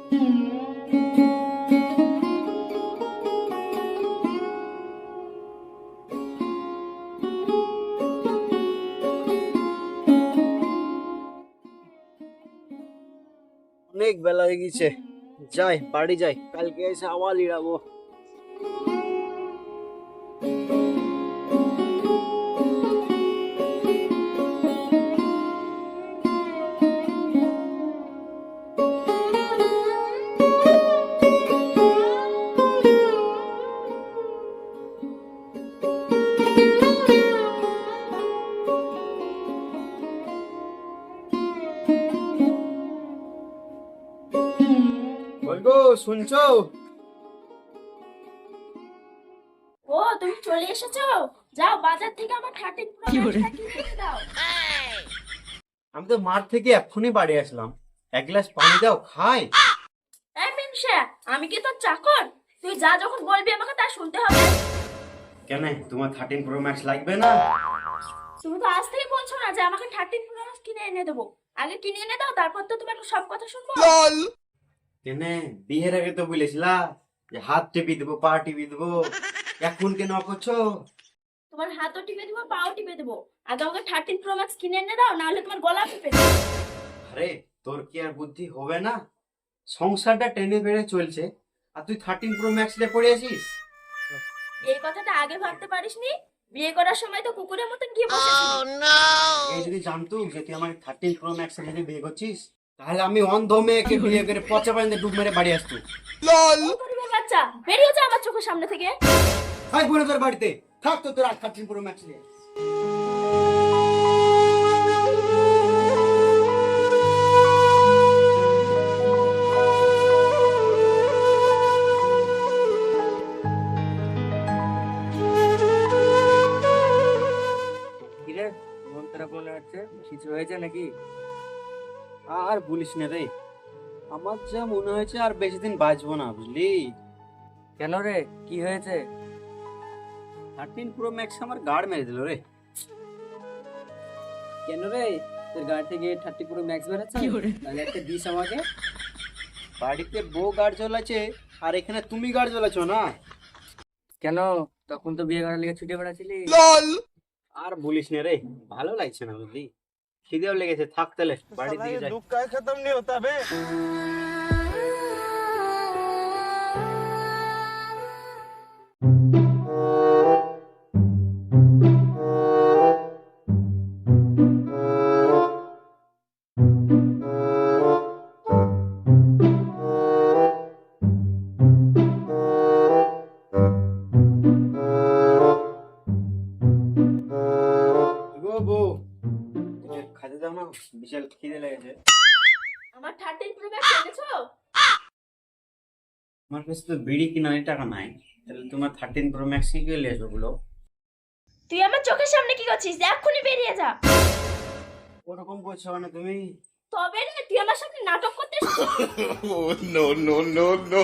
অনেক বেলা হয়ে গেছে, যাই বাড়ি যাই, কালকে এসে আবার লিড়াবো। বলগো, শুনছো? ও তুমি চলে এসেছো? যাও বাজার থেকে আমার 13 প্রো ম্যাক্সটা কিনে দাও। আমি তো মাঠ থেকে এক্ষুনি বাড়ি আসলাম, এক গ্লাস পানি দাও খাই। এই মিনসা, আমি কি তোর চাকর? তুই যা যখন বলবি আমাকে তা শুনতে হবে। কেন, তোমার 13 প্রো ম্যাক্স লাগবে না? তুমি তো আজ থেকে বলছো না যে আমাকে 13 প্রো ম্যাক্স কিনে এনে দেবো। আগে কিনে এনে দাও, তারপর তো তোমার সব কথা শুনবো। কেন, বিয়ের আগে তো বলেছিলা যে হাত টিপি দেবো, পা টিপি দেবো, এখন কেন করছো? তোমার হাতও টিপে দেবো, পাও টিপে দেবো। আগে আমাকে 13 প্রো ম্যাক্স কিনে এনে দাও, না হলে তোমার গলা টিপে দেবো। আরে তোর কি আর বুদ্ধি হবে না? সংসারটা টেনে বেড়ে চলছে আর তুই 13 প্রো ম্যাক্স নিয়ে পড়ে আছিস। এই কথাটা আগে ভাবতে পারিসনি? বিয়ে করার সময় তো কুকুরের মতন গিয়ে বসেছিলি। এই যদি জানতুম যে তুই আমার 13 প্রো ম্যাক্স এর বিয়ে করছিস, তাহলে আমি অন্ধ মেয়েকে বিয়ে করে পচা পানিতে ডুব মেরে বাড়ি আসতো। গরিবের বাচ্চা, বেরিয়ে যা আমার চোখের সামনে থেকে। থাক বলে তোর বাড়িতে, থাক তো তোর 13 প্রো ম্যাক্স নিয়ে। কিরে, মন খারাপ মনে হচ্ছে, কিছু হয়েছে নাকি? আর বলিস না রে, আমার যা মনে হয়েছে আর বেশি দিন বাঁচবো না, বুঝলি? কেন রে, কি হয়েছে? 13 প্রো ম্যাক্স আমার গাড় মেরে দিল রে। কেন রে, তোর গাড়ি থেকে 30 পুরো ম্যাক্স বেরোচ্ছে? তাহলে একটা দিস আমাকে। বাড়িতে বউ গাড় জ্বলাচ্ছে আর এখানে তুমি গাড় জ্বলাছো না। কেন, তখন তো বিয়ে করার লেগে ছুটে বেড়াচ্ছিলি। আর বলিস না রে, ভালো লাগছে না, বুঝলি? খিদেও লেগেছে, থাক তাহলে বাড়ির দিকে যাই। গো বউ, একটু খেতে দাও না, বিশাল খিদে লেগেছে। আমার 13 প্রো ম্যাক্স এনেছো? আমার কাছে তো বিড়ি কিনার টাকা নাই, তাহলে তোমার 13 প্রো ম্যাক্স কি করে নিয়ে আসবো বলো? তুই আমার চোখের সামনে কি করছিস? এক্ষুনি বেরিয়ে যা। ওরকম করছো মানে তুমি? তবে রে, তুই আমার সামনে নাটক করতে এসেছিস? Oh, no, no, no, no.